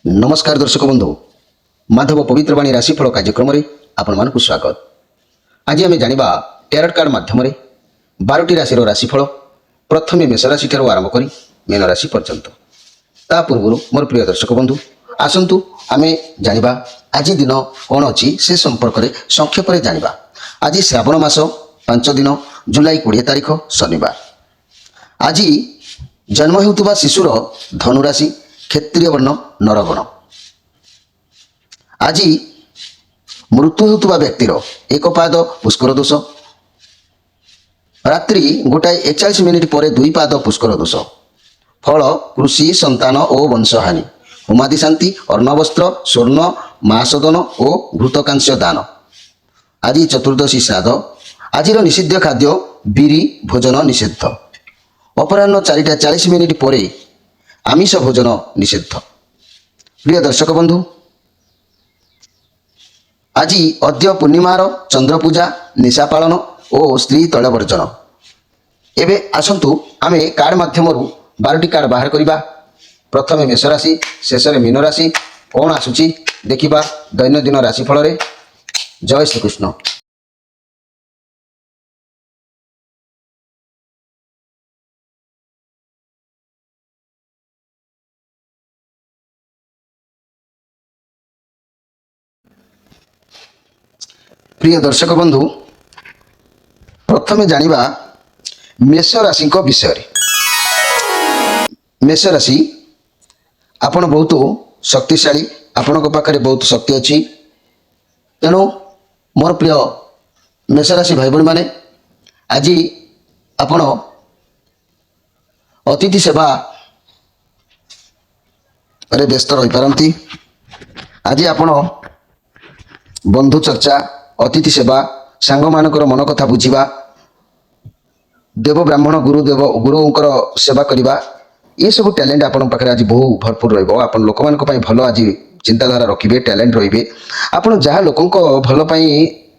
नमस्कार दर्शक बंधु माधव पवित्रवाणी राशिफल कार्यक्रम में आपण को स्वागत। आज आम जाना टैरोट कार्ड माध्यम 12टी राशि राशिफल प्रथम मेष राशि ठार आरंभ कर मीन राशि पर्यंत। ता पूर्व मोर प्रिय दर्शक बंधु आसतु आम जाना आज दिन कौन अच्छी से संपर्क में संक्षेप में जाना। आज श्रावण मास 5 दिन जुलाई 20 तारीख शनिवार। आज जन्म होता शिशुर धनुराशि क्षेत्रीय वर्ण नरगण। आज मृत्यु होता व्यक्तिर एक पाद पुष्कर दोष, रात्रि 1:41 मिनिट पर 2 पाद पुष्कर दोष। फल कृषि संतान और वंशहानि, होमादि शांति, अर्णवस्त्र, स्वर्ण, मासदन और घृतकांस्य दान। आज चतुर्दशी श्राद्ध। आज निषिद्ध खाद्य बिरी भोजन निषिद्ध। अपराह्न 4:40 मिनिट पर आमिष भोजन निषिद्ध। प्रिय दर्शक बंधु आज अद्य पूर्णिमार चंद्र पूजा, निशा पालन और स्त्री तैल वर्जन। एबे आसंतु आमे कार्ड माध्यम 12टी कार्ड बाहर करिबा। प्रथमे मेष राशि, शेष में मीन राशि कौन आसुची देखिबा दैनंदिन राशिफल रे। जय श्री कृष्ण। प्रिय दर्शक बंधु प्रथमे जानिबा मेष राशि विषय। मेष राशि आपण बहुत शक्तिशाली, आपण पाखे बहुत शक्ति अच्छी। तेणु मोर प्रिय मेष राशि भाई भाई माने आज आपण अतिथि सेवा रे व्यस्त रही पारंती। आज आपण बंधु चर्चा, अतिथि सेवा, सांग मानकर मन कथा बुझा, देव ब्राह्मण गुरुंकर सेवा करवा, ये सब टैलेंट आपण पाखे आज बहु भरपूर रहिबो। आपण लोक मान भल आज चिंताधारा रखिबे, टैलेंट रहिबे। आपण जहाँ लोकों भल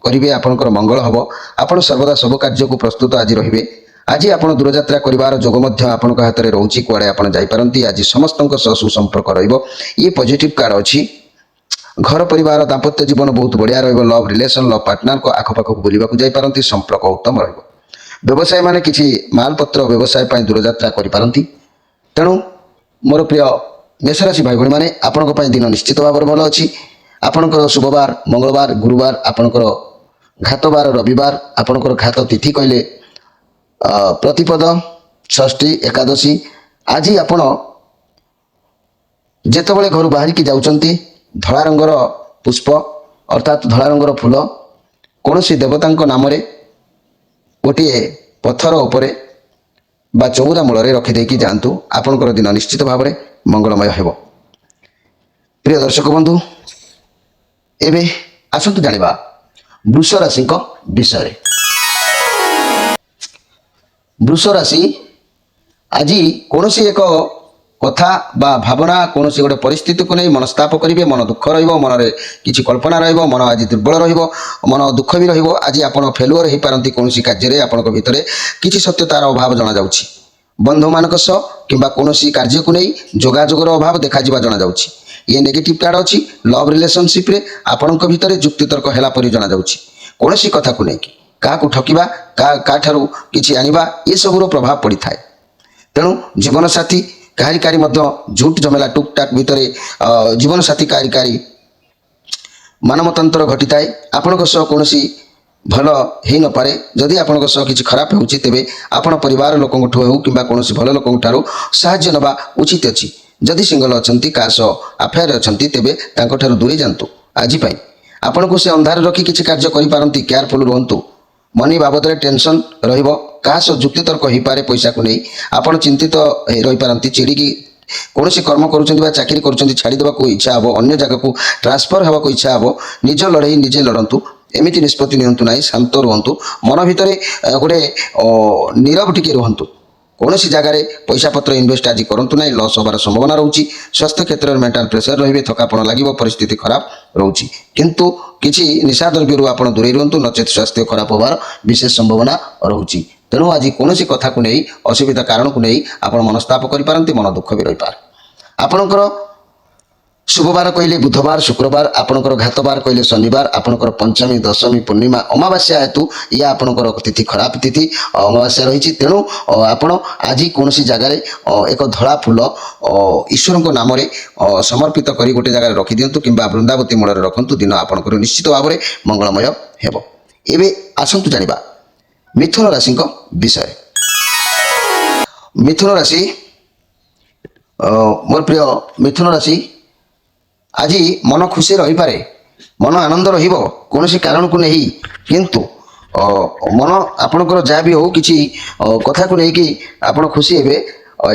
करिवे आपणकर मंगल हबो। आपण सर्वदा सब कार्य को प्रस्तुत आज रहिबे। आज आपण दूरयात्रा करिवार जोग मध्य आपणक हाथ में रहउची, कुआडे आपण जाई पारंती। आज समस्तक सह सुसंपर्क रहिबो। ये पॉजिटिव कार्ड अछि। घर परिवार दाम्पत्य जीवन बहुत बढ़िया रहिबो। लव रिलेशन, लव पार्टनर को आखपाख को बुलिबा को जाई पारंती, संपर्क उत्तम रहिबो। व्यवसाय माने किछि मालपत्र व्यवसाय पय दूरयात्रा करि पारंती। तेणु मोर प्रिय मेष राशि भाई भाई माने आपणक पय दिन निश्चित भाव भल अछि। आपणकर शुभवार मंगलवार, गुरुवार, आपणकर घातवार रविवार, आपणकर घात तिथि कहले प्रतिपद, षष्ठी, एकादशी। आज आपण जेतबेले घर बाहर की जाउचंती धला रंगर पुष्प अर्थात धला रंगर फूल कौन सी देवता नाम गोटे पत्थर उपरे बा चौरा मूल रखिदेकी जातु। आपणकर दिन निश्चित भाव में मंगलमय हेब। प्रिय दर्शक बंधु एबे आसंतु जानिबा वृष राशि विषय। वृष राशि आज कौन सी एक कथा बा भावना, कौन सी गोटे परिस्थिति को नहीं मनस्ताप करेंगे, मन दुख रहिबो, मन रे किछि कल्पना रहिबो, मन आज दुर्बल रहिबो, मन दुख भी रहिबो। आज आपण फेलुअर हो पारंती कौन सी कार्य रे। आपणक भितरे किछि सत्यतार अभाव जना जाउछि। बंधु मानक सह किंबा कौन सी कार्य को नहीं जोगाजोगर अभाव देखा जिबा जना जाउछि। ये नेगेटिव कार्ड अछि। लव रिलेशनशिप रे आपणक भितरे जुक्ति तर्क हेला परि जना जाउछि। कौन सी कथा को नहीं का ठकिबा, का ठारू किछि आनिबा, ये सबरो प्रभाव पड़ी थाए। तेणु जीवन साथी कारी झूठ झमेला टुक टाक भितर जीवन साथी कारी मानमतांतर घटी थाए। आपणक सह कौन भल हो न पारे। जदि आपणक सह किछि खराब होउछि तेबे आपण परिवार लोकंठ हो किंबा कौन भल लोकंठ ठारू साहाय्य नबा उचित अछि। जदि सिंगल अछंती का सह अफेयर अछंती तेबे तांको ठारू दूरी जांतु। आज पई आपणको से अंधार रखी किछि कार्य करि पारंती। केयरफुल रहंतु। मनी बाबद रे टेंशन रहिबो। का सह जुक्ति तर्क हो पारे पैसा को नहीं आपण चिंतित रही पारंती। चिड़िकी कौन सी कर्म करुँच चाकरी करुँच छाड़ीदेवा को इच्छा हे, अन्य जगह को ट्रांसफर होगा को इच्छा हे। निज लड़ाई निजे लड़तु। एमती निष्पत्ति नियंतु ना, शांत रुहतु। मन भितर गोटे नीरव टिके रुहतु। कौन सी जगार पैसा पत्र इनवेस्ट आज करंतु ना, लॉस होबार संभावना रोची। स्वास्थ्य क्षेत्र में मेंटल प्रेशर रही, थकापण लगे, परिस्थिति खराब रोची। किंतु किसी निशा द्रव्य आप दूरे रुहतु, नचेत स्वास्थ्य खराब होबार विशेष संभावना रोची। तेणु आज कौन सी कथा को नहीं असुविधा कारण को नहीं आप मनस्ताप करें, मन दुख भी रही पारे। आपणकर शुभबार कहले बुधवार शुक्रवार आपणकर घातबार कहले शनिवार आपणकर पंचमी दशमी पूर्णिमा अमावास्या हेतु या आपणकर तिथि खराब तिथि अमावास्या रही तेणु आपण आज कौन जगार एक धला फूल ईश्वर नाम समर्पित कर गोटे जगह रखी दिंतु कि वृंदावती मूल रखु दिन आपंकर निश्चित भाव में मंगलमय हेब। एवं आसतु जाना मिथुन राशि विषय। मिथुन राशि मोर प्रिय मिथुन राशि आज मन खुशी रही पारे मन आनंद कौन कारण को नहीं किंतु मन आपणकर जहाँ भी हो किसी कथा को लेकिन आप खुशी हे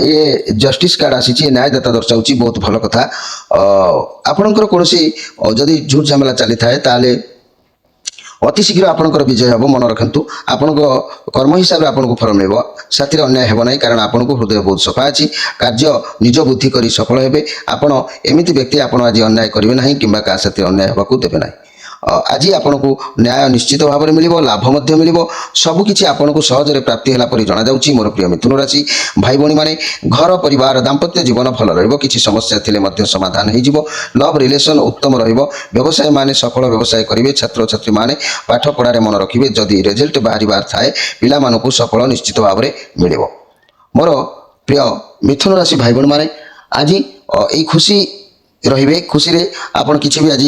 ये जस्टिस कार्ड आसी न्यायदाता दर्शाऊँ बहुत भल कथा आपणकर कौन जदि झूठ झमेला चली थाए ताले अति शीघ्र आपणकर विजय हम मन रखु आपण कर्म हिसाब से आपको फल मिल साथी अन्याय हेब ना कारण आपन को हृदय बहुत सफा अच्छी कार्य निज बुद्धि कर सफल हे आपण एमती व्यक्ति आप आज अन्याय करेंगे ना कि साथी अन्याय होगा देवे ना आज आपन को न्याय निश्चित भाव में मिल लाभ मिल सबकि आपन को सहजरे प्राप्ति है जना जाऊँगी। मोर प्रिय मिथुन राशि भाई भौणी मैंने घर परिवार दाम्पत्य जीवन भल रही समस्या थे समाधान हो लव रिलेशन उत्तम व्यवसाय माने सफल व्यवसाय करेंगे छात्र छात्री मैंने पाठ पढ़ार मन रखिए जदि रिजल्ट बाहर थाए पिला सफल निश्चित भाव में मिल। मोर प्रिय मिथुन राशि भाई भौणी मैंने आज ये खुशी रे खुशी आपड़ किसी भी आज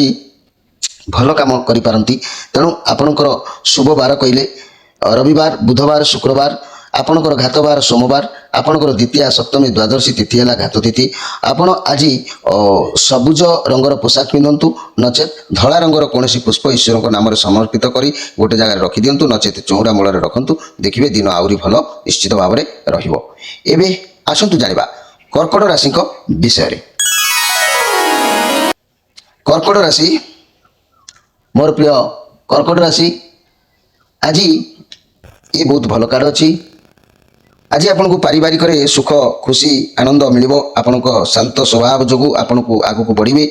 भल काम करिपारंती तेणु आपणकर शुभ बार कहले रविवार बुधवार शुक्रवार आपणकर घातबार सोमवार आपणकर द्वितीय सप्तमी द्वादशी तिथि है घात तिथि आपण आज सबुज रंगर पोशाक पिंधतु नचेत धला रंगर कौन पुष्प ईश्वर नाम समर्पित कर गोटे जगह रखी दिंतु नचेत चौरा मूल रखु देखिए दिन आहरी भल निश्चित भाव में रही। आसतु जाना कर्कट राशि विषय। कर्कट राशि मोर प्रिय कर्कट राशि आज ये बहुत भल कार्ड अच्छी आज आपन को पारिवारिक सुख खुशी आनंद मिल आपण शांत स्वभाव जो आपन को आगू बढ़े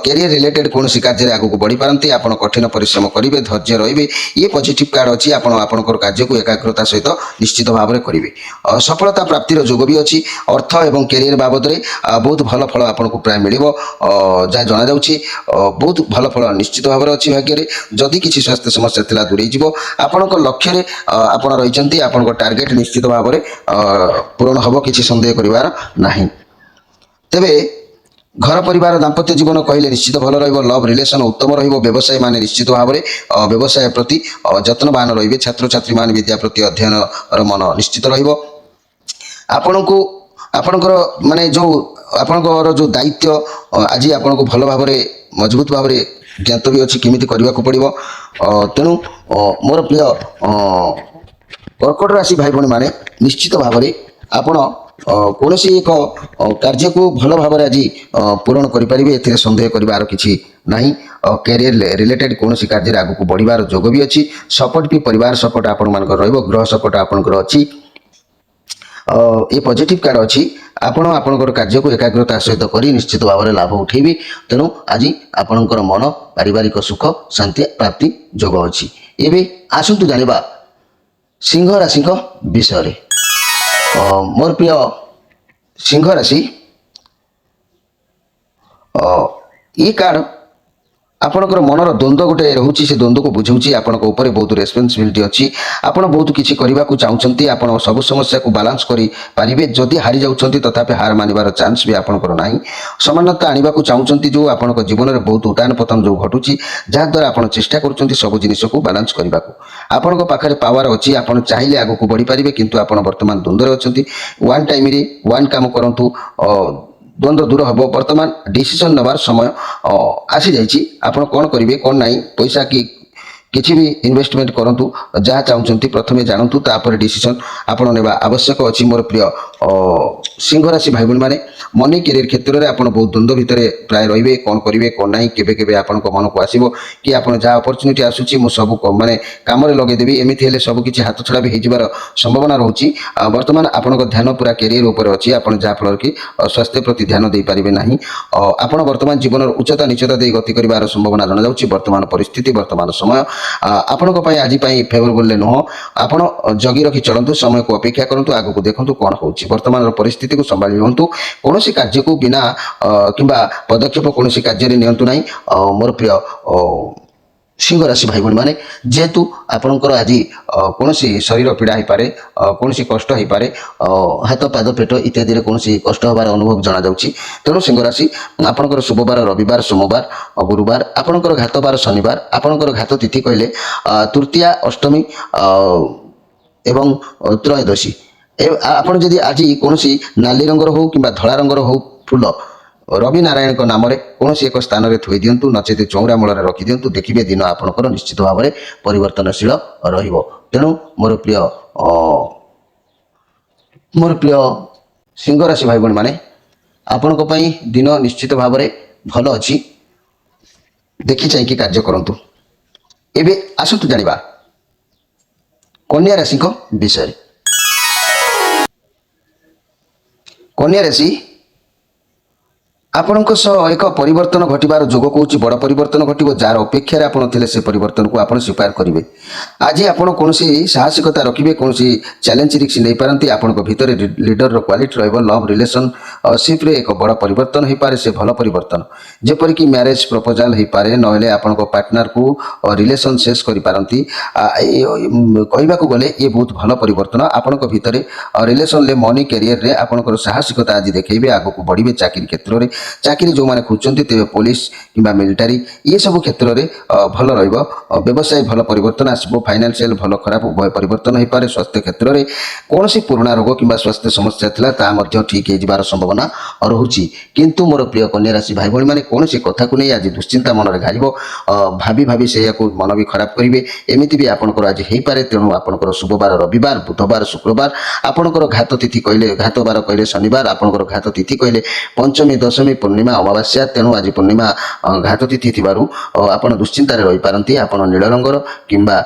कैरियर रिलेटेड कौन कार्य आगू बढ़ी पारती आप कठिन परिश्रम करेंगे धैर्य रे ये पॉजिटिव कार्ड अच्छी आपणकर कार्य को एकाग्रता सहित निश्चित भाव में करेंगे सफलता प्राप्तिर जोग भी अच्छी अर्थ एवं कैरियर बाबद में बहुत भल फल आपको प्राय मिल जहाँ जना जा बहुत भल फल निश्चित भाव में अच्छी भाग्य जदि किसी स्वास्थ्य समस्या था दूरे आपण लक्ष्य आप रही आप टार्गेट निश्चित भाव में पूरण हम किसी सन्देह करिवार नहीं। तेबे घर परिवार दाम्पत्य जीवन कहले निश्चित भल लव रिलेशन उत्तम व्यवसाय माने निश्चित भाव में व्यवसाय प्रति जत्नवान रे छात्र छात्री मान विद्या प्रति अध्ययन मन निश्चित आपण को आपणकर माने जो आपणकर जो दायित्व आज आपन को भल भाव में मजबूत भाव में ज्ञात भी अच्छी केमिति करबा को पड़िबो तेणु मोर प्रिय कर्कट राशि भाई भौणी माने निश्चित भाव में आपण कौन एक कार्य को भल भाव में आज पूरण करेंगे ए सन्देह करार किसी ना कैरियर रिलेटेड कौन कार्य आगू बढ़िबार जोग भी अच्छी सपोर्ट भी परिवार सपोर्ट आपण मान गृह सपोर्ट आपंकर अच्छी ये पॉजिटिव कार्ड अच्छी आपण आपंकर कार्य को एकाग्रता सहित कर निश्चित भाव में लाभ उठेबी तेणु आज आपणकर मन पारिवारिक सुख शांति प्राप्ति जोग अच्छी। एवं आसतु जाना सिंह राशि विषय। मोर प्रिय सिंह राशि ये कार्ड आपणकर मनर द्वंद्व गोटे रोचे से द्वंद्व को बुझाऊँगी आपण बहुत रेस्पॉन्सिबिलिटी अच्छी आपण बहुत किसी करने को चाहते आप सब समस्या को बालांस करेंगे जदि हारी जाऊँच तथापि हार मानवर चांस भी आपंकर ना समानता आने को चाहते जो आपण जीवन में बहुत उतान पतन जो घटुची जहाद्वारा आप चेष्टा कर सब जिन को बालांस करने को आपण पाखे पावर अच्छी आप चाहिए आगू बढ़ी पारे किंतु आप बर्तमान द्वंद्व अच्छा वन टाइम वन काम करूँ द्वंद्व दूर हम बर्तमान डिसीजन नबार समय आसी जाइए आप कौन करेंगे कौन ना पैसा कि किसी भी इन्वेस्टमेंट करूँ जहाँ चाहते प्रथम जानतु तापर डिसीजन आप आवश्यक अच्छी। मोर प्रिय सिंह राशि भाई भौणी मैंने मनी कैरियर क्षेत्र में आप बहुत द्वंद्व भितर प्राय रे कौन करेंगे कौन ना केवे आप मन को आसो कि आप जहाँ अपरच्युनिटी आसूँ मुझे सब मानने कम लगेदेवी एमती हेल्ले सबकि हाथ छड़ा भी होबार संभावना रोचे बर्तमान आपण ध्यान पूरा कैरियर उपर अच्छी आप जहाँफल कि स्वास्थ्य प्रति ध्यान दे पारे ना आप बर्तमान जीवन उच्चता निचता दे गति कर संभावना जना जा बर्तमान परिस्थिति बर्तमान समय आपण आज फेवरेबल नुह आप जगी रखी चलतु समय को अपेक्षा करूँ आगू देखूँ कौन हो ବର୍ତ୍ତମାନର ପରିସ୍ଥିତିକୁ ସମ୍ଭାଳି ନିଅନ୍ତୁ। କୌଣସି କାର୍ଯ୍ୟକୁ ବିନା କିମ୍ବା ପଦକ୍ଷେପ କୌଣସି କାର୍ଯ୍ୟରେ ନିଅନ୍ତୁ ନାହିଁ। ମୋର ପ୍ରିୟ ସିଂହ ରାଶି ଭାଇ ଭଉଣୀମାନେ, ଯେହେତୁ ଆପଣଙ୍କର ଆଜି କୌଣସି ଶରୀର ପୀଡ଼ା ହୋଇପାରେ, କୌଣସି କଷ୍ଟ ହୋଇପାରେ, ହାତ ପାଦ ପେଟ ଇତ୍ୟାଦିରେ କୌଣସି କଷ୍ଟ ହେବାର ଅନୁଭବ ଜଣାଯାଉଛି। ତେଣୁ ସିଂହ ରାଶି, ଆପଣଙ୍କର ଶୁଭବାର ରବିବାର, ସୋମବାର, ଗୁରୁବାର, ଆପଣଙ୍କର ଘାତ ବାର ଶନିବାର, ଆପଣଙ୍କର ଘାତ ତିଥି କହିଲେ ତୃତୀୟା, ଅଷ୍ଟମୀ ଏବଂ ତ୍ରୟୋଦଶୀ। ଆପଣ ଯଦି ଆଜି କୌଣସି ନାଲି ରଙ୍ଗର ହେଉ କିମ୍ବା ଧଳା ରଙ୍ଗର ହେଉ ଫୁଲ ରବି ନାରାୟଣଙ୍କ ନାମରେ କୌଣସି ଏକ ସ୍ଥାନରେ ଥୋଇ ଦିଅନ୍ତୁ, ନଚେତ ଚଉରା ମୂଳରେ ରଖିଦିଅନ୍ତୁ, ଦେଖିବେ ଦିନ ଆପଣଙ୍କର ନିଶ୍ଚିତ ଭାବରେ ପରିବର୍ତ୍ତନଶୀଳ ରହିବ। ତେଣୁ ମୋର ପ୍ରିୟ ସିଂହ ରାଶି ଭାଇ ଭଉଣୀମାନେ, ଆପଣଙ୍କ ପାଇଁ ଦିନ ନିଶ୍ଚିତ ଭାବରେ ଭଲ ଅଛି। ଦେଖି ଚାହିଁକି କାର୍ଯ୍ୟ କରନ୍ତୁ। ଏବେ ଆସନ୍ତୁ ଜାଣିବା କନ୍ୟା ରାଶିଙ୍କ ବିଷୟରେ। କନ୍ୟା ରାଶି, ଆପଣଙ୍କ ସହ ଏକ ପରିବର୍ତ୍ତନ ଘଟିବାର ଯୋଗ କହୁଛି। ବଡ଼ ପରିବର୍ତ୍ତନ ଘଟିବ। ଯାହାର ଅପେକ୍ଷାରେ ଆପଣ ଥିଲେ ସେ ପରିବର୍ତ୍ତନକୁ ଆପଣ ସ୍ୱୀକାର କରିବେ। ଆଜି ଆପଣ କୌଣସି ସାହସିକତା ରଖିବେ, କୌଣସି ଚ୍ୟାଲେଞ୍ଜ ରିସ୍କ ନେଇପାରନ୍ତି। ଆପଣଙ୍କ ଭିତରେ ଲିଡରର କ୍ୱାଲିଟି ରହିବ। ଲଭ୍ ରିଲେସନସିପ୍ରେ ଏକ ବଡ଼ ପରିବର୍ତ୍ତନ ହୋଇପାରେ, ସେ ଭଲ ପରିବର୍ତ୍ତନ, ଯେପରିକି ମ୍ୟାରେଜ ପ୍ରପୋଜାଲ ହୋଇପାରେ, ନହେଲେ ଆପଣଙ୍କ ପାର୍ଟନରକୁ ରିଲେସନ ଶେଷ କରିପାରନ୍ତି। କହିବାକୁ ଗଲେ ଏ ବହୁତ ଭଲ ପରିବର୍ତ୍ତନ। ଆପଣଙ୍କ ଭିତରେ ରିଲେସନରେ, ମନି, କ୍ୟାରିୟରରେ ଆପଣଙ୍କର ସାହସିକତା ଆଜି ଦେଖାଇବେ। ଆଗକୁ ବଢ଼ିବେ। ଚାକିରି କ୍ଷେତ୍ରରେ, ଚାକିରି ଯେଉଁମାନେ ଖୋଜୁଛନ୍ତି, ତେବେ ପୋଲିସ କିମ୍ବା ମିଲିଟାରୀ ଏସବୁ କ୍ଷେତ୍ରରେ ଭଲ ରହିବ। ବ୍ୟବସାୟ ଭଲ ପରିବର୍ତ୍ତନ ଆସିବ। ଫାଇନାନ୍ସିଆଲ ଭଲ ଖରାପ ଉଭୟ ପରିବର୍ତ୍ତନ ହୋଇପାରେ। ସ୍ୱାସ୍ଥ୍ୟ କ୍ଷେତ୍ରରେ କୌଣସି ପୁରୁଣା ରୋଗ କିମ୍ବା ସ୍ୱାସ୍ଥ୍ୟ ସମସ୍ୟା ଥିଲା, ତାହା ମଧ୍ୟ ଠିକ୍ ହୋଇଯିବାର ସମ୍ଭାବନା ରହୁଛି। କିନ୍ତୁ ମୋର ପ୍ରିୟ କନ୍ୟା ରାଶି ଭାଇ ଭଉଣୀମାନେ, କୌଣସି କଥାକୁ ନେଇ ଆଜି ଦୁଶ୍ଚିନ୍ତା ମନରେ ଘାରିବ। ଭାବି ଭାବି ସେଇଆକୁ ମନ ବି ଖରାପ କରିବେ। ଏମିତି ବି ଆପଣଙ୍କର ଆଜି ହୋଇପାରେ। ତେଣୁ ଆପଣଙ୍କର ଶୁଭବାର ରବିବାର, ବୁଧବାର, ଶୁକ୍ରବାର, ଆପଣଙ୍କର ଘାତ ତିଥି କହିଲେ, ଘାତ ବାର କହିଲେ ଶନିବାର, ଆପଣଙ୍କର ଘାତ ତିଥି କହିଲେ ପଞ୍ଚମୀ, ଦଶମୀ, ପୂର୍ଣ୍ଣିମା, ଅମାବାସ୍ୟା। ତେଣୁ ଆଜି ପୂର୍ଣ୍ଣିମା ଘାତ ତିଥି ଥିବାରୁ ଆପଣ ଦୁଶ୍ଚିନ୍ତାରେ ରହିପାରନ୍ତି। ଆପଣ ନୀଳ ରଙ୍ଗର କିମ୍ବା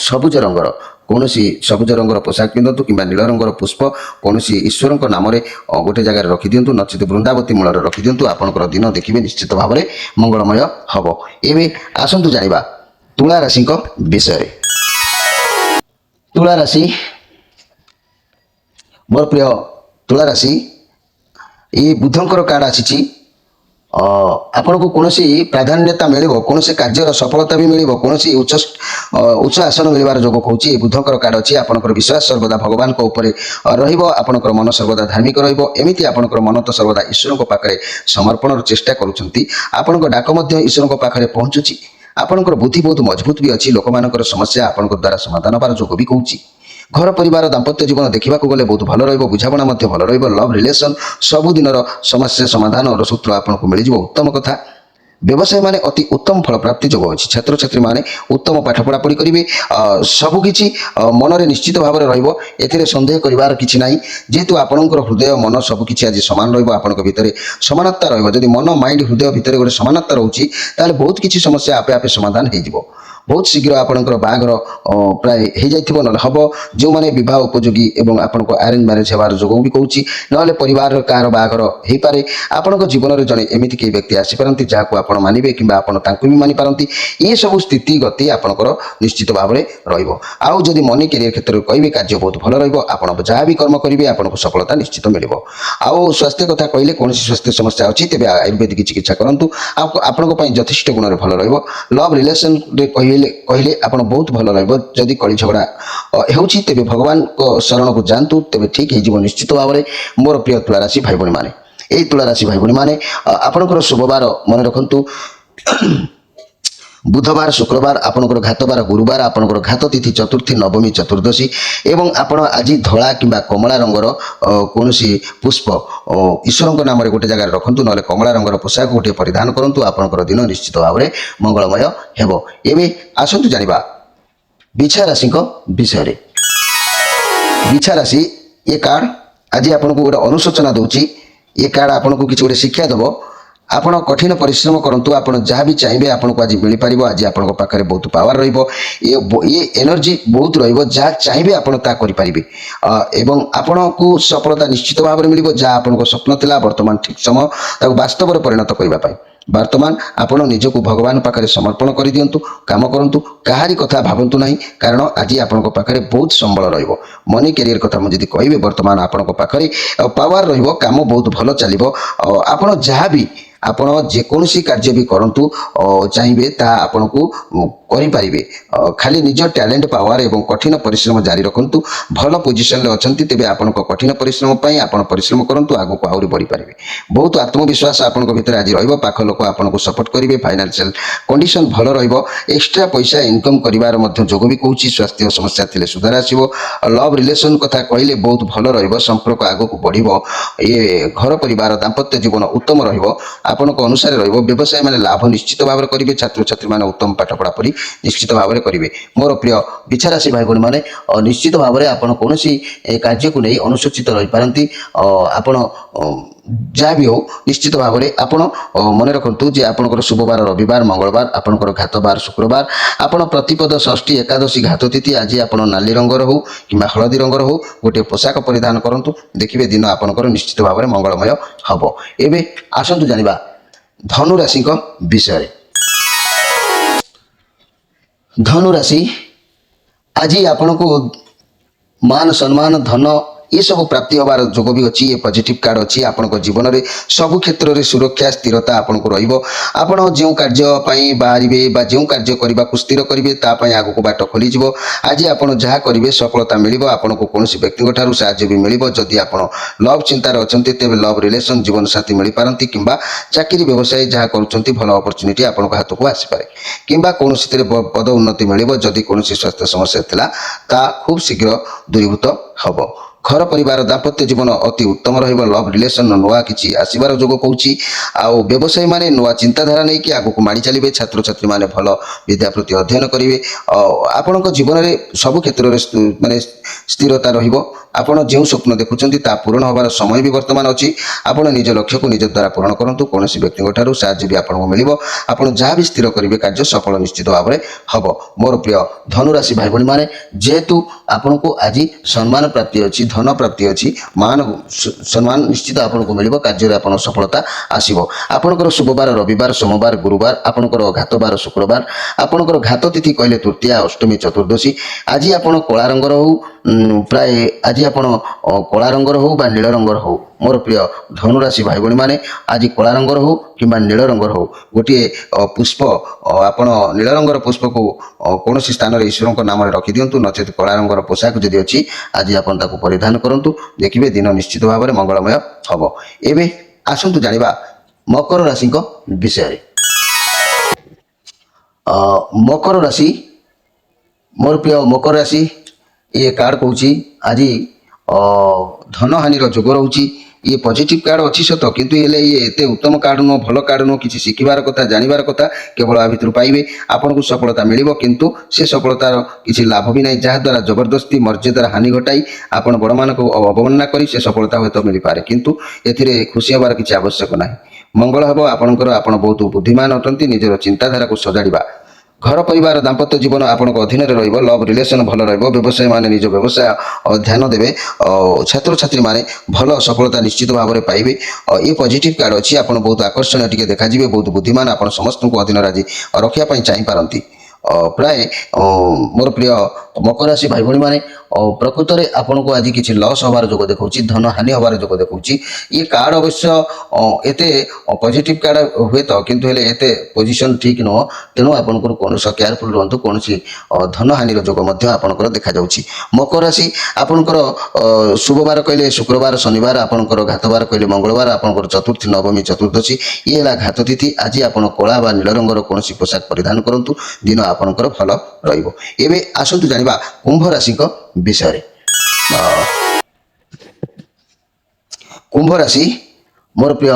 ସବୁଜ ରଙ୍ଗର କୌଣସି ସବୁଜ ରଙ୍ଗର ପୋଷାକ ପିନ୍ଧନ୍ତୁ କିମ୍ବା ନୀଳ ରଙ୍ଗର ପୁଷ୍ପ କୌଣସି ଈଶ୍ୱରଙ୍କ ନାମରେ ଗୋଟେ ଜାଗାରେ ରଖିଦିଅନ୍ତୁ, ନଚେତ ବୃନ୍ଦାବତୀ ମୂଳରେ ରଖିଦିଅନ୍ତୁ। ଆପଣଙ୍କର ଦିନ ଦେଖିବେ ନିଶ୍ଚିତ ଭାବରେ ମଙ୍ଗଳମୟ ହେବ। ଏବେ ଆସନ୍ତୁ ଜାଣିବା ତୁଳା ରାଶିଙ୍କ ବିଷୟରେ। ତୁଳା ରାଶି, ମୋର ପ୍ରିୟ ତୁଳା ରାଶି, ଏଇ ବୁଧଙ୍କର କାର୍ଡ ଆସିଛି। ଆପଣଙ୍କୁ କୌଣସି ପ୍ରାଧାନ୍ୟତା ମିଳିବ, କୌଣସି କାର୍ଯ୍ୟର ସଫଳତା ବି ମିଳିବ, କୌଣସି ଉଚ୍ଚ ଆସନ ମିଳିବାର ଯୋଗ କହୁଛି। ଏ ବୁଧଙ୍କର କାର୍ଡ ଅଛି। ଆପଣଙ୍କର ବିଶ୍ୱାସ ସର୍ବଦା ଭଗବାନଙ୍କ ଉପରେ ରହିବ। ଆପଣଙ୍କର ମନ ସର୍ବଦା ଧାର୍ମିକ ରହିବ। ଏମିତି ଆପଣଙ୍କର ମନ ତ ସର୍ବଦା ଈଶ୍ୱରଙ୍କ ପାଖରେ ସମର୍ପଣର ଚେଷ୍ଟା କରୁଛନ୍ତି। ଆପଣଙ୍କ ଡାକ ମଧ୍ୟ ଈଶ୍ୱରଙ୍କ ପାଖରେ ପହଞ୍ଚୁଛି। ଆପଣଙ୍କର ବୁଦ୍ଧି ବହୁତ ମଜବୁତ ବି ଅଛି। ଲୋକମାନଙ୍କର ସମସ୍ୟା ଆପଣଙ୍କ ଦ୍ୱାରା ସମାଧାନ ହେବାର ଯୋଗ ବି କହୁଛି। ଘର ପରିବାର ଦାମ୍ପତ୍ୟ ଜୀବନ ଦେଖିବାକୁ ଗଲେ ବହୁତ ଭଲ ରହିବ। ବୁଝାମଣା ମଧ୍ୟ ଭଲ ରହିବ। ଲଭ୍ ରିଲେସନ ସବୁଦିନର ସମସ୍ୟା ସମାଧାନର ସୂତ୍ର ଆପଣଙ୍କୁ ମିଳିଯିବ। ଉତ୍ତମ କଥା। ବ୍ୟବସାୟୀମାନେ ଅତି ଉତ୍ତମ ଫଳ ପ୍ରାପ୍ତି ଯୋଗ ଅଛି। ଛାତ୍ରଛାତ୍ରୀମାନେ ଉତ୍ତମ ପାଠ ପଢ଼ାପଢ଼ି କରିବେ। ସବୁକିଛି ମନରେ ନିଶ୍ଚିତ ଭାବରେ ରହିବ। ଏଥିରେ ସନ୍ଦେହ କରିବାର କିଛି ନାହିଁ। ଯେହେତୁ ଆପଣଙ୍କର ହୃଦୟ ମନ ସବୁକିଛି ଆଜି ସମାନ ରହିବ। ଆପଣଙ୍କ ଭିତରେ ସମାନତା ରହିବ। ଯଦି ମନ, ମାଇଣ୍ଡ, ହୃଦୟ ଭିତରେ ଗୋଟେ ସମାନତା ରହୁଛି, ତାହେଲେ ବହୁତ କିଛି ସମସ୍ୟା ଆପେ ଆପେ ସମାଧାନ ହୋଇଯିବ। ବହୁତ ଶୀଘ୍ର ଆପଣଙ୍କର ବାହାଘର ପ୍ରାୟ ହୋଇଯାଇଥିବ, ନହେଲେ ହେବ। ଯେଉଁମାନେ ବିବାହ ଉପଯୋଗୀ ଏବଂ ଆପଣଙ୍କ ଆରେଞ୍ଜ ମ୍ୟାରେଜ ହେବାର ଯୋଗ ବି କହୁଛି, ନହେଲେ ପରିବାରର କାହାର ବାହାଘର ହୋଇପାରେ। ଆପଣଙ୍କ ଜୀବନରେ ଜଣେ ଏମିତି କେହି ବ୍ୟକ୍ତି ଆସିପାରନ୍ତି ଯାହାକୁ ଆପଣ ମାନିବେ କିମ୍ବା ଆପଣ ତାଙ୍କୁ ବି ମାନିପାରନ୍ତି। ଏସବୁ ସ୍ଥିତି ଗତି ଆପଣଙ୍କର ନିଶ୍ଚିତ ଭାବରେ ରହିବ। ଆଉ ଯଦି ମନି କ୍ୟାରିୟର କ୍ଷେତ୍ରରେ କହିବେ, କାର୍ଯ୍ୟ ବହୁତ ଭଲ ରହିବ। ଆପଣ ଯାହା ବି କର୍ମ କରିବେ ଆପଣଙ୍କୁ ସଫଳତା ନିଶ୍ଚିତ ମିଳିବ। ଆଉ ସ୍ୱାସ୍ଥ୍ୟ କଥା କହିଲେ, କୌଣସି ସ୍ୱାସ୍ଥ୍ୟ ସମସ୍ୟା ଅଛି ତେବେ ଆୟୁର୍ବେଦିକ ଚିକିତ୍ସା କରନ୍ତୁ। ଆପଣଙ୍କ ପାଇଁ ଯଥେଷ୍ଟ ଗୁଣରେ ଭଲ ରହିବ। ଲଭ୍ ରିଲେସନରେ କହିଲେ ଆପଣ ବହୁତ ଭଲ ରହିବ। ଯଦି କଳି ଝଗଡ଼ା ହେଉଛି ତେବେ ଭଗବାନଙ୍କ ଶରଣକୁ ଯାଆନ୍ତୁ, ତେବେ ଠିକ୍ ହେଇଯିବ ନିଶ୍ଚିତ ଭାବରେ। ମୋର ପ୍ରିୟ ତୁଳା ରାଶି ଭାଇ ଭଉଣୀମାନେ, ଏଇ ତୁଳା ରାଶି ଭାଇ ଭଉଣୀମାନେ, ଆପଣଙ୍କର ଶୁଭବାର ମନେ ରଖନ୍ତୁ। ବୁଧବାର, ଶୁକ୍ରବାର, ଆପଣଙ୍କର ଘାତବାର ଗୁରୁବାର, ଆପଣଙ୍କର ଘାତ ତିଥି ଚତୁର୍ଥୀ, ନବମୀ, ଚତୁର୍ଦ୍ଦଶୀ ଏବଂ ଆପଣ ଆଜି ଧଳା କିମ୍ବା କମଳା ରଙ୍ଗର କୌଣସି ପୁଷ୍ପ ଈଶ୍ୱରଙ୍କ ନାମରେ ଗୋଟେ ଜାଗାରେ ରଖନ୍ତୁ, ନହେଲେ କମଳା ରଙ୍ଗର ପୋଷାକ ଗୋଟିଏ ପରିଧାନ କରନ୍ତୁ। ଆପଣଙ୍କର ଦିନ ନିଶ୍ଚିତ ଭାବରେ ମଙ୍ଗଳମୟ ହେବ। ଏବେ ଆସନ୍ତୁ ଜାଣିବା ବିଛା ରାଶିଙ୍କ ବିଷୟରେ। ବିଛା ରାଶି, ଏ କାର୍ଡ ଆଜି ଆପଣଙ୍କୁ ଗୋଟେ ଅନୁଶୋଚନା ଦେଉଛି। ଏ କାର୍ଡ ଆପଣଙ୍କୁ କିଛି ଗୋଟେ ଶିକ୍ଷା ଦେବ। ଆପଣ କଠିନ ପରିଶ୍ରମ କରନ୍ତୁ। ଆପଣ ଯାହା ବି ଚାହିଁବେ ଆପଣଙ୍କୁ ଆଜି ମିଳିପାରିବ। ଆଜି ଆପଣଙ୍କ ପାଖରେ ବହୁତ ପାୱାର ରହିବ। ଏ ଏନର୍ଜି ବହୁତ ରହିବ। ଯାହା ଚାହିଁବେ ଆପଣ ତାହା କରିପାରିବେ ଏବଂ ଆପଣଙ୍କୁ ସଫଳତା ନିଶ୍ଚିତ ଭାବରେ ମିଳିବ। ଯାହା ଆପଣଙ୍କ ସ୍ୱପ୍ନ ଥିଲା, ବର୍ତ୍ତମାନ ଠିକ୍ ସମୟ ତାକୁ ବାସ୍ତବରେ ପରିଣତ କରିବା ପାଇଁ। ବର୍ତ୍ତମାନ ଆପଣ ନିଜକୁ ଭଗବାନ ପାଖରେ ସମର୍ପଣ କରିଦିଅନ୍ତୁ, କାମ କରନ୍ତୁ, କାହାରି କଥା ଭାବନ୍ତୁ ନାହିଁ, କାରଣ ଆଜି ଆପଣଙ୍କ ପାଖରେ ବହୁତ ସମ୍ବଳ ରହିବ। ମନି କ୍ୟାରିୟର କଥା ମୁଁ ଯଦି କହିବି, ବର୍ତ୍ତମାନ ଆପଣଙ୍କ ପାଖରେ ପାୱାର ରହିବ, କାମ ବହୁତ ଭଲ ଚାଲିବ। ଆପଣ ଯାହା ବି ଆପଣ ଯେକୌଣସି କାର୍ଯ୍ୟ ବି କରନ୍ତୁ ଚାହିଁବେ ତାହା ଆପଣଙ୍କୁ କରିପାରିବେ। ଖାଲି ନିଜ ଟ୍ୟାଲେଣ୍ଟ ପାୱାର ଏବଂ କଠିନ ପରିଶ୍ରମ ଜାରି ରଖନ୍ତୁ। ଭଲ ପୋଜିସନରେ ଅଛନ୍ତି, ତେବେ ଆପଣଙ୍କ କଠିନ ପରିଶ୍ରମ ପାଇଁ ଆପଣ ପରିଶ୍ରମ କରନ୍ତୁ, ଆଗକୁ ଆହୁରି ବଢ଼ିପାରିବେ। ବହୁତ ଆତ୍ମବିଶ୍ୱାସ ଆପଣଙ୍କ ଭିତରେ ଆଜି ରହିବ। ପାଖ ଲୋକ ଆପଣଙ୍କୁ ସପୋର୍ଟ କରିବେ। ଫାଇନାନ୍ସିଆଲ କଣ୍ଡିସନ ଭଲ ରହିବ। ଏକ୍ସଟ୍ରା ପଇସା ଇନକମ୍ କରିବାର ମଧ୍ୟ ଯୋଗ ବି କହୁଛି। ସ୍ୱାସ୍ଥ୍ୟ ସମସ୍ୟା ଥିଲେ ସୁଧାର ଆସିବ। ଲଭ୍ ରିଲେସନ କଥା କହିଲେ ବହୁତ ଭଲ ରହିବ, ସମ୍ପର୍କ ଆଗକୁ ବଢ଼ିବ। ଘର ପରିବାର ଦାମ୍ପତ୍ୟ ଜୀବନ ଉତ୍ତମ ରହିବ, ଆପଣଙ୍କ ଅନୁସାରେ ରହିବ। ବ୍ୟବସାୟ ମାନେ ଲାଭ ନିଶ୍ଚିତ ଭାବରେ କରିବେ। ଛାତ୍ରଛାତ୍ରୀମାନେ ଉତ୍ତମ ପାଠ ପଢ଼ାପଢ଼ି ନିଶ୍ଚିତ ଭାବରେ କରିବେ। ମୋର ପ୍ରିୟ ବିଛା ରାଶି ଭାଇ ଭଉଣୀମାନେ, ନିଶ୍ଚିତ ଭାବରେ ଆପଣ କୌଣସି କାର୍ଯ୍ୟକୁ ନେଇ ଅନୁସୂଚିତ ରହିପାରନ୍ତି। ଆପଣ ଯାହା ବି ହେଉ ନିଶ୍ଚିତ ଭାବରେ ଆପଣ ମନେ ରଖନ୍ତୁ ଯେ ଆପଣଙ୍କର ଶୁଭବାର ରବିବାର, ମଙ୍ଗଳବାର, ଆପଣଙ୍କର ଘାତବାର ଶୁକ୍ରବାର, ଆପଣ ପ୍ରତିପଦ ଷଷ୍ଠୀ ଏକାଦଶୀ ଘାତ ତିଥି। ଆଜି ଆପଣ ନାଲି ରଙ୍ଗର ହେଉ କିମ୍ବା ହଳଦୀ ରଙ୍ଗର ହେଉ ଗୋଟିଏ ପୋଷାକ ପରିଧାନ କରନ୍ତୁ, ଦେଖିବେ ଦିନ ଆପଣଙ୍କର ନିଶ୍ଚିତ ଭାବରେ ମଙ୍ଗଳମୟ ହେବ। ଏବେ ଆସନ୍ତୁ ଜାଣିବା ଧନୁ ରାଶିଙ୍କ ବିଷୟରେ। ଧନୁ ରାଶି, ଆଜି ଆପଣଙ୍କୁ ମାନ ସମ୍ମାନ ଧନ ଏସବୁ ପ୍ରାପ୍ତି ହେବାର ଯୋଗ ବି ଅଛି। ଏ ପଜିଟିଭ କାର୍ଡ଼ ଅଛି। ଆପଣଙ୍କ ଜୀବନରେ ସବୁ କ୍ଷେତ୍ରରେ ସୁରକ୍ଷା ସ୍ଥିରତା ଆପଣଙ୍କୁ ରହିବ। ଆପଣ ଯେଉଁ କାର୍ଯ୍ୟ ପାଇଁ ବାହାରିବେ ବା ଯେଉଁ କାର୍ଯ୍ୟ କରିବାକୁ ସ୍ଥିର କରିବେ ତା ପାଇଁ ଆଗକୁ ବାଟ ଖୋଲିଯିବ। ଆଜି ଆପଣ ଯାହା କରିବେ ସଫଳତା ମିଳିବ। ଆପଣଙ୍କୁ କୌଣସି ବ୍ୟକ୍ତିଙ୍କ ଠାରୁ ସାହାଯ୍ୟ ବି ମିଳିବ। ଯଦି ଆପଣ ଲଭ୍ ଚିନ୍ତାରେ ଅଛନ୍ତି ତେବେ ଲଭ୍ ରିଲେସନ୍ ଜୀବନସାଥୀ ମିଳିପାରନ୍ତି, କିମ୍ବା ଚାକିରି ବ୍ୟବସାୟ ଯାହା କରୁଛନ୍ତି ଭଲ ଅପରଚ୍ୟୁନିଟି ଆପଣଙ୍କ ହାତକୁ ଆସିପାରେ, କିମ୍ବା କୌଣସିଥିରେ ପଦ ଉନ୍ନତି ମିଳିବ। ଯଦି କୌଣସି ସ୍ୱାସ୍ଥ୍ୟ ସମସ୍ୟା ଥିଲା ତାହା ଖୁବ୍ ଶୀଘ୍ର ଦୂରୀଭୂତ ହେବ। ଘର ପରିବାର ଦାମ୍ପତ୍ୟ ଜୀବନ ଅତି ଉତ୍ତମ ରହିବ। ଲଭ୍ ରିଲେସନ୍ ନୂଆ କିଛି ଆସିବାର ଯୋଗ କହୁଛି। ଆଉ ବ୍ୟବସାୟୀମାନେ ନୂଆ ଚିନ୍ତାଧାରା ନେଇକି ଆଗକୁ ମାଡ଼ି ଚାଲିବେ। ଛାତ୍ରଛାତ୍ରୀମାନେ ଭଲ ବିଦ୍ୟା ପ୍ରତି ଅଧ୍ୟୟନ କରିବେ। ଆପଣଙ୍କ ଜୀବନରେ ସବୁ କ୍ଷେତ୍ରରେ ମାନେ ସ୍ଥିରତା ରହିବ। ଆପଣ ଯେଉଁ ସ୍ୱପ୍ନ ଦେଖୁଛନ୍ତି ତାହା ପୂରଣ ହେବାର ସମୟ ବି ବର୍ତ୍ତମାନ ଅଛି। ଆପଣ ନିଜ ଲକ୍ଷ୍ୟକୁ ନିଜ ଦ୍ୱାରା ପୂରଣ କରନ୍ତୁ। କୌଣସି ବ୍ୟକ୍ତିଙ୍କ ଠାରୁ ସାହାଯ୍ୟ ବି ଆପଣଙ୍କୁ ମିଳିବ। ଆପଣ ଯାହା ବି ସ୍ଥିର କରିବେ କାର୍ଯ୍ୟ ସଫଳ ନିଶ୍ଚିତ ଭାବରେ ହେବ। ମୋର ପ୍ରିୟ ଧନୁରାଶି ଭାଇ ଭଉଣୀମାନେ, ଯେହେତୁ ଆପଣଙ୍କୁ ଆଜି ସମ୍ମାନ ପ୍ରାପ୍ତି ଅଛି, ଧନ ପ୍ରାପ୍ତି ଅଛି, ମାନ ସମ୍ମାନ ନିଶ୍ଚିତ ଆପଣଙ୍କୁ ମିଳିବ। କାର୍ଯ୍ୟରେ ଆପଣ ସଫଳତା ଆସିବ। ଆପଣଙ୍କର ଶୁଭବାର ରବିବାର, ସୋମବାର, ଗୁରୁବାର, ଆପଣଙ୍କର ଘାତବାର ଶୁକ୍ରବାର, ଆପଣଙ୍କର ଘାତ ତିଥି କହିଲେ ତୃତୀୟା, ଅଷ୍ଟମୀ, ଚତୁର୍ଦ୍ଦଶୀ। ଆଜି ଆପଣ କଳା ରଙ୍ଗର ହେଉ, ପ୍ରାୟ ଆଜି ଆପଣ କଳା ରଙ୍ଗର ହେଉ ବା ନୀଳ ରଙ୍ଗର ହେଉ, ମୋର ପ୍ରିୟ ଧନୁରାଶି ଭାଇ ଭଉଣୀମାନେ, ଆଜି କଳା ରଙ୍ଗର ହେଉ କିମ୍ବା ନୀଳ ରଙ୍ଗର ହେଉ ଗୋଟିଏ ପୁଷ୍ପ, ଆପଣ ନୀଳ ରଙ୍ଗର ପୁଷ୍ପକୁ କୌଣସି ସ୍ଥାନରେ ଈଶ୍ୱରଙ୍କ ନାମରେ ରଖିଦିଅନ୍ତୁ। ନଚେତ୍ କଳା ରଙ୍ଗର ପୋଷାକ ଯଦି ଅଛି ଆଜି ଆପଣ ତାକୁ ପରିଧାନ କରନ୍ତୁ, ଦେଖିବେ ଦିନ ନିଶ୍ଚିତ ଭାବରେ ମଙ୍ଗଳମୟ ହେବ। ଏବେ ଆସନ୍ତୁ ଜାଣିବା ମକର ରାଶିଙ୍କ ବିଷୟରେ। ମକର ରାଶି, ମୋର ପ୍ରିୟ ମକର ରାଶି, ये कार्ड कौची आज धनहानि जोग रोचे। ये पॉजिटिव कार्ड अच्छी सत, किंतु ये एते उत्तम कार्ड नुह, भल कार्ड नुह। किसी शिखिबार कथा, जानवर कथा केवल आ भितर पाइबे। आपन को सफलता मिलिबो, किंतु से सफलतार किसी लाभ भी नहीं, जहाद्वारा जबरदस्ती मर्यादार हानि घटाई आपण बड़ मान को अवमानना करी से सफलता हयतो मिल पारे, किंतु एथिरे खुशी हबार किसी आवश्यक नाही। मंगल हबो आपणकर। आपण बहुत बुद्धिमान अटंती, निजर चिंताधारा को सजाड़िबा। घर परिवार दाम्पत्य जीवन आपण अधीन रहिब। लव रिलेसन भल रहिब। व्यवसायी माने निज व्यवसाय ध्यान देवे। छात्र छात्री माने भल सफलता निश्चित भाव में पाइबे। ये पॉजिटिव कार्ड अच्छी। आप बहुत आकर्षण टिके देखा बहुत बुद्धिमान। आप समस्त को अधीन आज रखापी चाहिए। प्राय मोर प्रिय मकर राशि भाई भाई मैंने प्रकृत में आपन को आज किसी लस हबार जोग देखा, धन हानि हबार जोग देखा। ये कार्ड अवश्य एते पॉजिटिव कार्ड हुए तो, किंतु हेले एते पोजीशन ठीक नुह। तेणु आपन कौन केयरफुल रुहतु। कौन धन हानिर जोग आपंकर देखा जाउछि। मकर राशि आपंकर शुभवार कहले शुक्रवार, शनिवार, आपंकर घातवार कहले मंगलवार, आपंकर चतुर्थी, नवमी, चतुर्दशी ये है घात तिथि। आज आप कला व नील रंगर कौन पोशाक परिधान करूँ, दिन आपंकर भल रहिबो। एबे आसंतु जानिबा कुंभ राशि विषय। कुंभ राशि, मोर प्रिय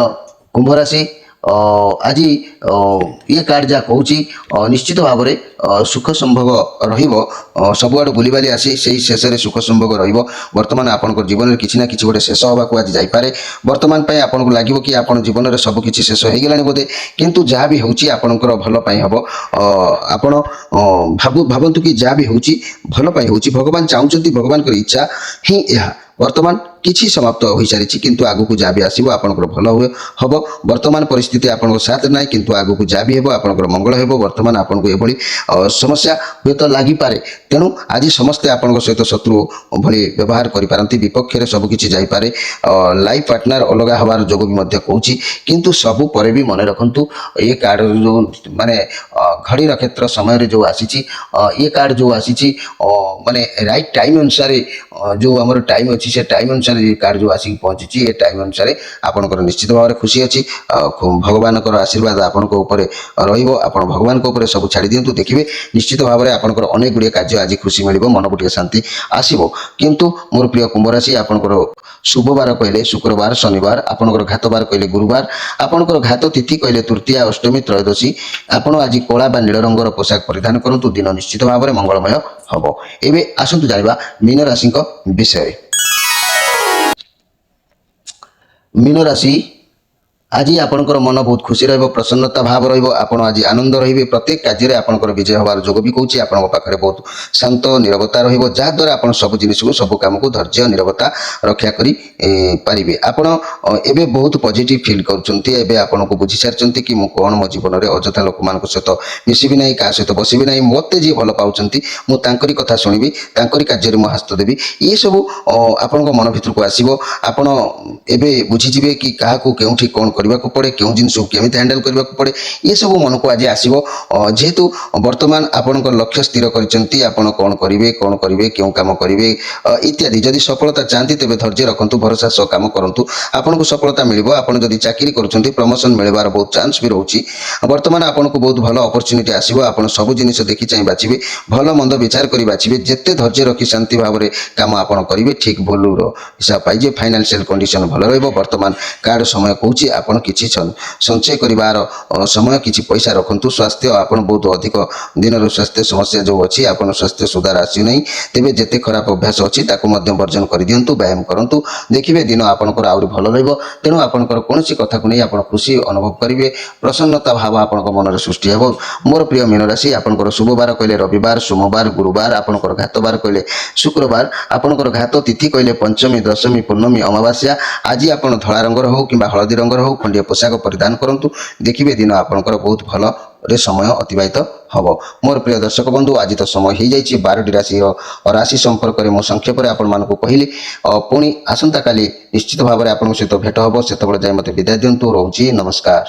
कुंभ राशि, आज ये कार्ड जहाँ कहूँ निश्चित भाव में सुख संभोग रहिबो। सबुआड़ बुलीबाली आसी से शेष में सुख संभोग रहिबो। वर्तमान आपन जीवन में किसी ना किसी गोटे शेष हवा को आज जाइपारे। वर्तमान पे आपन को लागिबो कि आपन जीवन में सब किसी शेष हो गलानी बोधे, किंतु जहाँ भी होची आपनकर भल पाई हबो। आपन भावंतु कि जहाँ भी होची भल पाई होची। भगवान चाहूचंती, भगवान इच्छा ही यह ବର୍ତ୍ତମାନ କିଛି ସମାପ୍ତ ହୋଇସାରିଛି କିନ୍ତୁ ଆଗକୁ ଯାହା ବି ଆସିବ ଆପଣଙ୍କର ଭଲ ହେବ। ବର୍ତ୍ତମାନ ପରିସ୍ଥିତି ଆପଣଙ୍କ ସାଥ ନାହିଁ କିନ୍ତୁ ଆଗକୁ ଯାହା ବି ହେବ ଆପଣଙ୍କର ମଙ୍ଗଳ ହେବ। ବର୍ତ୍ତମାନ ଆପଣଙ୍କୁ ଏଭଳି ସମସ୍ୟା ହୁଏତ ଲାଗିପାରେ, ତେଣୁ ଆଜି ସମସ୍ତେ ଆପଣଙ୍କ ସହିତ ଶତ୍ରୁ ଭଳି ବ୍ୟବହାର କରିପାରନ୍ତି, ବିପକ୍ଷରେ ସବୁ କିଛି ଯାଇପାରେ, ଲାଇଫ୍ ପାର୍ଟନର ଅଲଗା ହେବାର ଯୋଗ ବି ମଧ୍ୟ କହୁଛି। କିନ୍ତୁ ସବୁ ପରେ ବି ମନେ ରଖନ୍ତୁ ଏ କାର୍ଡ ଯେଉଁ ମାନେ ଘଡ଼ି ନକ୍ଷତ୍ର ସମୟରେ ଯେଉଁ ଆସିଛି, ଏ କାର୍ଡ ଯେଉଁ ଆସିଛି ମାନେ ରାଇଟ୍ ଟାଇମ୍ ଅନୁସାରେ ଯେଉଁ ଆମର ଟାଇମ୍ ଅଛି ସେ ଟାଇମ୍ ଅନୁସାରେ ଏ କାର୍ଡ ଯେଉଁ ଆସିକି ପହଞ୍ଚିଛି ଏ ଟାଇମ୍ ଅନୁସାରେ ଆପଣଙ୍କର ନିଶ୍ଚିତ ଭାବରେ ଖୁସି ଅଛି। ଭଗବାନଙ୍କର ଆଶୀର୍ବାଦ ଆପଣଙ୍କ ଉପରେ ରହିବ। ଆପଣ ଭଗବାନଙ୍କ ଉପରେ ସବୁ ଛାଡ଼ି ଦିଅନ୍ତୁ, ଦେଖିବେ ନିଶ୍ଚିତ ଭାବରେ ଆପଣଙ୍କର ଅନେକ ଗୁଡ଼ିଏ କାର୍ଯ୍ୟ ଆଜି ଖୁସି ମିଳିବ, ମନକୁ ଟିକେ ଶାନ୍ତି ଆସିବ। କିନ୍ତୁ ମୋର ପ୍ରିୟ କୁମ୍ଭ ରାଶି, ଆପଣଙ୍କର ଶୁଭବାର କହିଲେ ଶୁକ୍ରବାର, ଶନିବାର, ଆପଣଙ୍କର ଘାତ ବାର କହିଲେ ଗୁରୁବାର, ଆପଣଙ୍କର ଘାତ ତିଥି କହିଲେ ତୃତୀୟା, ଅଷ୍ଟମୀ, ତ୍ରୟୋଦଶୀ। ଆପଣ ଆଜି କଳା ବା ନୀଳ ରଙ୍ଗର ପୋଷାକ ପରିଧାନ କରନ୍ତୁ, ଦିନ ନିଶ୍ଚିତ ଭାବରେ ମଙ୍ଗଳମୟ ହେବ। ଏବେ ଆସନ୍ତୁ ଜାଣିବା ମୀନ ରାଶିଙ୍କ ବିଷୟରେ। ମୀନ ରାଶି, ଆଜି ଆପଣଙ୍କର ମନ ବହୁତ ଖୁସି ରହିବ, ପ୍ରସନ୍ନତା ଭାବ ରହିବ, ଆପଣ ଆଜି ଆନନ୍ଦ ରହିବେ। ପ୍ରତ୍ୟେକ କାର୍ଯ୍ୟରେ ଆପଣଙ୍କର ବିଜୟ ହେବାର ଯୋଗ ବି କହୁଛି। ଆପଣଙ୍କ ପାଖରେ ବହୁତ ଶାନ୍ତ ନିରବତା ରହିବ, ଯାହାଦ୍ୱାରା ଆପଣ ସବୁ ଜିନିଷକୁ ସବୁ କାମକୁ ଧୈର୍ଯ୍ୟ ନିରବତା ରକ୍ଷା କରି ପାରିବେ। ଆପଣ ଏବେ ବହୁତ ପଜିଟିଭ୍ ଫିଲ୍ କରୁଛନ୍ତି, ଏବେ ଆପଣଙ୍କୁ ବୁଝିସାରିଛନ୍ତି କି ମୁଁ କ'ଣ ମୋ ଜୀବନରେ ଅଯଥା ଲୋକମାନଙ୍କ ସହିତ ମିଶିବି ନାହିଁ, କାହା ସହିତ ବସିବି ନାହିଁ, ମୋତେ ଯିଏ ଭଲ ପାଉଛନ୍ତି ମୁଁ ତାଙ୍କରି କଥା ଶୁଣିବି, ତାଙ୍କରି କାର୍ଯ୍ୟରେ ମୁଁ ହସ୍ତ ଦେବି, ଏସବୁ ଆପଣଙ୍କ ମନ ଭିତରକୁ ଆସିବ। ଆପଣ ଏବେ ବୁଝିଯିବେ କି କାହାକୁ କେଉଁଠି କ'ଣ କରିବାକୁ ପଡ଼େ, କେଉଁ ଜିନିଷକୁ କେମିତି ହ୍ୟାଣ୍ଡେଲ୍ କରିବାକୁ ପଡ଼େ, ଏସବୁ ମନକୁ ଆଜି ଆସିବ। ଯେହେତୁ ବର୍ତ୍ତମାନ ଆପଣଙ୍କ ଲକ୍ଷ୍ୟ ସ୍ଥିର କରିଛନ୍ତି, ଆପଣ କ'ଣ କରିବେ, କେଉଁ କାମ କରିବେ ଇତ୍ୟାଦି। ଯଦି ସଫଳତା ଚାହାନ୍ତି ତେବେ ଧୈର୍ଯ୍ୟ ରଖନ୍ତୁ, ଭରସା ସହ କାମ କରନ୍ତୁ, ଆପଣଙ୍କୁ ସଫଳତା ମିଳିବ। ଆପଣ ଯଦି ଚାକିରି କରୁଛନ୍ତି ପ୍ରମୋସନ୍ ମିଳିବାର ବହୁତ ଚାନ୍ସ ବି ରହୁଛି। ବର୍ତ୍ତମାନ ଆପଣଙ୍କୁ ବହୁତ ଭଲ ଅପରଚ୍ୟୁନିଟି ଆସିବ। ଆପଣ ସବୁ ଜିନିଷ ଦେଖି ଚାହିଁ ବାଛିବେ, ଭଲ ମନ୍ଦ ବିଚାର କରି ବାଛିବେ। ଯେତେ ଧୈର୍ଯ୍ୟ ରଖି ଶାନ୍ତି ଭାବରେ କାମ ଆପଣ କରିବେ, ଠିକ୍ ଭୁଲର ହିସାବ ପାଇଯିବେ। ଫାଇନାନ୍ସିଆଲ କଣ୍ଡିସନ ଭଲ ରହିବ। ବର୍ତ୍ତମାନ କାର୍ଡ ସମୟ କହୁଛି ଆପଣ କିଛି ସଞ୍ଚୟ କରିବାର ସମୟ, କିଛି ପଇସା ରଖନ୍ତୁ। ସ୍ୱାସ୍ଥ୍ୟ, ଆପଣ ବହୁତ ଅଧିକ ଦିନର ସ୍ୱାସ୍ଥ୍ୟ ସମସ୍ୟା ଯେଉଁ ଅଛି, ଆପଣ ସ୍ୱାସ୍ଥ୍ୟ ସୁଧାର ଆସିନାହିଁ, ତେବେ ଯେତେ ଖରାପ ଅଭ୍ୟାସ ଅଛି ତାକୁ ମଧ୍ୟ ବର୍ଜନ କରିଦିଅନ୍ତୁ, ବ୍ୟାୟାମ କରନ୍ତୁ, ଦେଖିବେ ଦିନ ଆପଣଙ୍କର ଆହୁରି ଭଲ ରହିବ। ତେଣୁ ଆପଣଙ୍କର କୌଣସି କଥାକୁ ନେଇ ଆପଣ ଖୁସି ଅନୁଭବ କରିବେ, ପ୍ରସନ୍ନତା ଭାବ ଆପଣଙ୍କ ମନରେ ସୃଷ୍ଟି ହେବ। ମୋର ପ୍ରିୟ ମୀନ ରାଶି, ଆପଣଙ୍କର ଶୁଭବାର କହିଲେ ରବିବାର, ସୋମବାର, ଗୁରୁବାର, ଆପଣଙ୍କର ଘାତବାର କହିଲେ ଶୁକ୍ରବାର, ଆପଣଙ୍କର ଘାତ ତିଥି କହିଲେ ପଞ୍ଚମୀ, ଦଶମୀ, ପୂର୍ଣ୍ଣମୀ, ଅମାବାସ୍ୟା। ଆଜି ଆପଣ ଧଳା ରଙ୍ଗର ହେଉ କିମ୍ବା ହଳଦୀ ରଙ୍ଗର ହେଉ ଖଣ୍ଡିଏ ପୋଷାକ ପରିଧାନ କରନ୍ତୁ, ଦେଖିବେ ଦିନ ଆପଣଙ୍କର ବହୁତ ଭଲରେ ସମୟ ଅତିବାହିତ ହେବ। ମୋର ପ୍ରିୟ ଦର୍ଶକ ବନ୍ଧୁ, ଆଜି ତ ସମୟ ହୋଇଯାଇଛି। 12ଟି ରାଶି ସମ୍ପର୍କରେ ମୁଁ ସଂକ୍ଷେପରେ ଆପଣମାନଙ୍କୁ କହିଲି। ପୁଣି ଆସନ୍ତାକାଲି ନିଶ୍ଚିତ ଭାବରେ ଆପଣଙ୍କ ସହିତ ଭେଟ ହେବ। ସେତେବେଳେ ଯାଇ ମୋତେ ବିଦାୟ ଦିଅନ୍ତୁ। ରହୁଛି, ନମସ୍କାର।